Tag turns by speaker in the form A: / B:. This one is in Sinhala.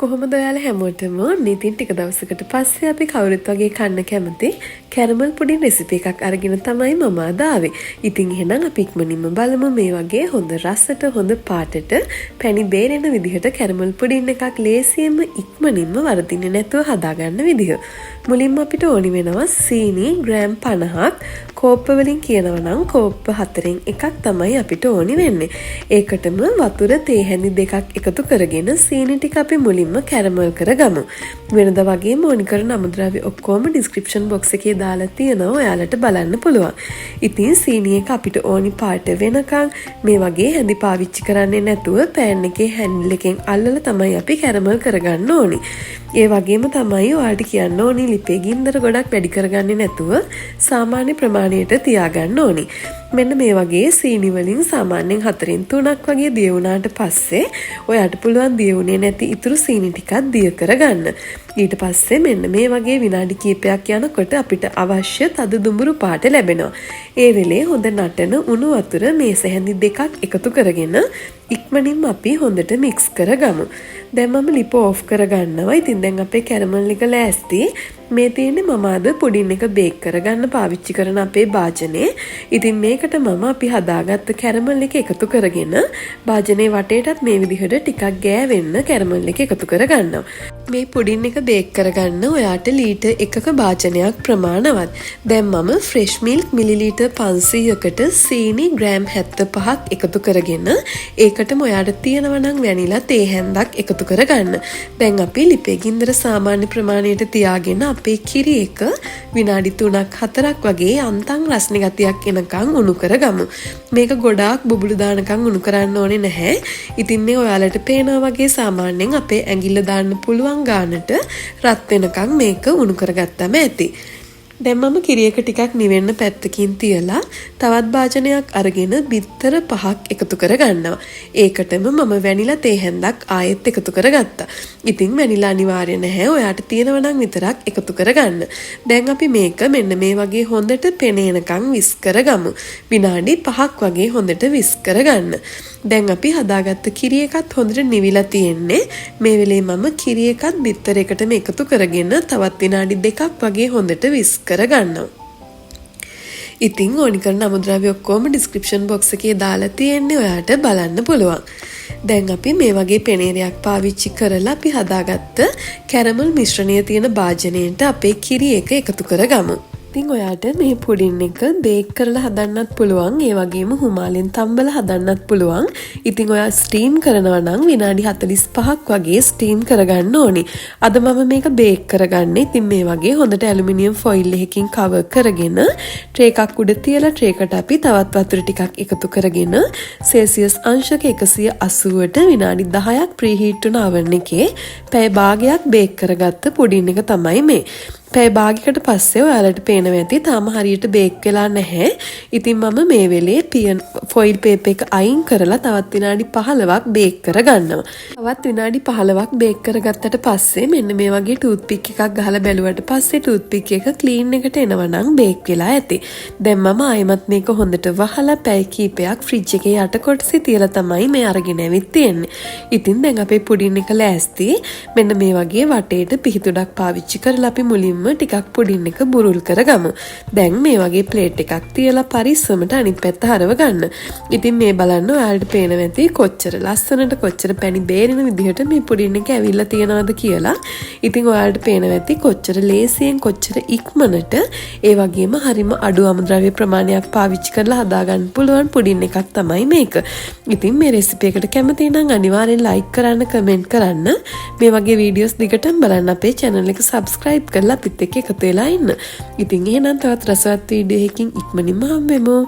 A: කොහොමද ඔයාලා හැමෝටම නිතින් ටික දවසකට පස්සේ අපි කවුරුත් වගේ කන්න කැමති කැරමල් පුඩින් රෙසිපි එකක් අරගෙන තමයි මම අද ආවේ. ඉතින් එහෙනම් අපි ඉක්මනින්ම බලමු මේ වගේ හොඳ රසට හොඳ පාටට පැණි බේරෙන විදිහට කැරමල් පුඩින් එකක් ලේසියෙන්ම ඉක්මනින්ම වරදින්නේ නැතුව හදාගන්න විදිහ. මුලින්ම අපිට ඕනි වෙනවා සීනි ග්‍රෑම් 50ක්. කෝප්ප වලින් කියනවා නම් කෝප්ප 4න් එකක් තමයි අපිට ඕනි වෙන්නේ. ඒකටම වතුර තේ හැඳි දෙකක් එකතු කරගෙන සීනි ටික අපි මුලින්ම කැරමල් කරගමු. වෙනදා වගේම ඕනි කරන අමුද්‍රව්‍ය ඔක්කොම ඩිස්ක්‍රිප්ෂන් බොක්ස් එකේ දාලා තියෙනවා ඔයාලට බලන්න පුළුවන්. ඉතින් සීනි එක අපිට ඕනි පාට වෙනකන් මේ වගේ හැඳි පාවිච්චි කරන්නේ නැතුව පෑන් එකේ හැන්ඩල් එකෙන් අල්ලලා තමයි අපි කැරමල් කරගන්න ඕනි. ඒ වගේම තමයි ඔයාලට කියන්න ඕනි ලිපේ ගින්දර ගොඩක් වැඩි කරගන්නේ නැතුව සාමාන්‍ය ප්‍රමාණයට තියාගන්න ඕනි. මෙන්න මේ වගේ සීනි වලින් සාමාන්‍යයෙන් 4න් 3ක් වගේ දිය වුණාට පස්සේ ඔයාලට පුළුවන් දිය වුණේ නැති ඉතුරු සීනි ටිකක් දිය කරගන්න. ඊට පස්සේ මෙන්න මේ වගේ විනාඩි කිහිපයක් යනකොට අපිට අවශ්‍ය තද දුඹුරු පාට ලැබෙනවා. ඒ වෙලේ හොඳ නටන උණු වතුර මේස හැඳි දෙකක් එකතු කරගෙන ඉක්මනින්ම අපි හොඳට මික්ස් කරගමු. දැන් මම ලිප ඕෆ් කරගන්නවා. ඉතින් දැන් අපේ කැරමල් එක ලෑස්ති. මේ තියෙන්නේ මම අද පුඩින් එක බේක් කරගන්න පාවිච්චි කරන අපේ භාජනේ. ඉතින් මේකට මම අපි හදාගත්ත කැරමල් එක එකතු කරගෙන භාජනේ වටේටත් මේ විදිහට ටිකක් ගෑවෙන්න කැරමල් එක එකතු කරගන්නවා. මේ පුඩින් එක බේක් කරගන්න ඔයාට ලීටර් 1ක භාජනයක් ප්‍රමාණවත්. දැන් මම ෆ්‍රෙෂ් මිල්ක් මිලිලීටර් 500කට සීනි ග්‍රෑම් 75ක් එකතු කරගෙන ඒකටම ඔයාට තියෙනවා නම් වැනිලා තේ හැන්දක් එකතු කරගන්න. දැන් අපි ලිපේ ගින්දර සාමාන්‍ය ප්‍රමාණයට තියාගෙන අපේ කිරි එක විනාඩි 3ක් 4ක් වගේ අන්තං රස්නේ ගතියක් එනකන් උණු කරගමු. මේක ගොඩාක් බුබුලු දානකම් උණු කරන්න ඕනේ නැහැ. ඉතින් මේ ඔයාලට පේනවා වගේ සාමාන්‍යයෙන් අපේ ඇඟිල්ල දාන්න පුළුවන් ගානට රත් වෙනකන් මේක උණු කරගත්තම ඇති. දැන් මම කිරි එක ටිකක් නිවෙන්න පැත්තකින් තියලා තවත් භාජනයක් අරගෙන බිත්තර 5ක් එකතු කරගන්නවා. ඒකටම මම වැනිලා තේ හැන්දක් ආයෙත් එකතු කරගත්තා. ඉතින් වැනිලා අනිවාර්ය නැහැ. ඔයාට තියෙනවා නම් විතරක් එකතු කරගන්න. දැන් අපි මේක මෙන්න මේ වගේ හොඳට පෙනේනකන් විස් කරගමු. විනාඩි 5ක් වගේ හොඳට විස් කරගන්න. දැන් අපි හදාගත්ත කිරි එකත් හොඳට නිවිලා තියෙන්නේ. මේ වෙලේ මම කිරි එකත් බිත්තර එකටම එකතු කරගෙන තවත් විනාඩි 2ක් වගේ හොඳට විස් කරගන්නවා. ඉතින් ඕනි කරන අමුද්‍රව්‍ය ඔක්කොම ඩිස්ක්‍රිප්ෂන් බොක්ස් එකේ දාලා තියෙන්නේ ඔයාට බලන්න පුළුවන්. දැන් අපි මේ වගේ පෙනේරයක් පාවිච්චි කරලා අපි හදාගත්ත කැරමල් මිශ්‍රණය තියෙන භාජනයට අපේ කිරි එක එකතු කරගමු. ඉතින් ඔයාට මේ පුඩින් එක බේක් කරලා හදන්නත් පුළුවන්. ඒ වගේම හුමාලෙන් තම්බලා හදන්නත් පුළුවන්. ඉතින් ඔයා ස්ටීම් කරනවා නම් විනාඩි 45ක් වගේ ස්ටීම් කරගන්න ඕනි. අද මම මේක බේක් කරගන්නේ. ඉතින් මේ වගේ හොඳට ඇලුමිනියම් ෆොයිල් එකකින් කවර් කරගෙන ට්‍රේ එකක් උඩ තියලා ට්‍රේකට අපි තවත් වතුර ටිකක් එකතු කරගෙන සෙල්සියස් අංශක 180ට විනාඩි 10ක් ප්‍රීහීට් වුණ oven එකේ පැය භාගයක් බේක් කරගත්ත පුඩින් එක තමයි මේ. පැය භාගයකට පස්සේ ඔයාලට පේනවා ඇති තාම හරියට බේක් වෙලා නැහැ. ඉතින් මම මේ වෙලේ ෆොයිල් පේපර් එක අයින් කරලා තවත් විනාඩි 15ක් බේක් කරගන්නවා. තවත් විනාඩි 15ක් බේක් කරගත්තට පස්සේ මෙන්න මේ වගේ ටූත් පික් එකක් ගහලා බැලුවට පස්සේ ටූත් පික් එක ක්ලීන් එකට එනවා නම් බේක් වෙලා ඇති. දැන් මම ආයෙමත් මේක හොඳට වහලා පැය කිහිපයක් ෆ්‍රිජ් එකේ යට කොටසේ තියලා තමයි මේ අරගෙන ඇවිත් තියෙන්නේ. ඉතින් දැන් අපේ පුඩින් එක ලෑස්ති. මෙන්න මේ වගේ වටේට පිහිටුඩක් පාවිච්චි කරලා අපි මුලින්ම ටිකක් පුඩින් එක බුරුල් කරගමු. දැන් මේ වගේ ප්ලේට් එකක් තියලා පරිස්සමට අනිත් පැත්ත හරව ගන්න. ඉතින් මේ බලන්න ඔයාලට පේනවා ඇති කොච්චර ලස්සනට කොච්චර පැණි බේරෙන විදිහට මේ පුඩින් එක ඇවිල්ලා තියනවද කියලා. ඉතින් ඔයාලට පේනවා ඇති කොච්චර ලේසියෙන් කොච්චර ඉක්මනට ඒ වගේම හරිම අඩු අමුද්‍රව්‍ය ප්‍රමාණයක් පාවිච්චි කරලා හදාගන්න පුළුවන් පුඩින් එකක් තමයි මේක. ඉතින් මේ රෙසිපි එකට කැමති නම් අනිවාර්යෙන් ලයික් කරන්න කමෙන්ට් කරන්න. මේ වගේ වීඩියෝස් දිගටම බලන්න අපේ channel එක subscribe කරලා අපිත් එක්ක එකතු වෙලා ඉන්න. ඉතින් එහෙනම් තවත් රසවත් වීඩියෝ එකකින් ඉක්මනින්ම හම්බෙමු.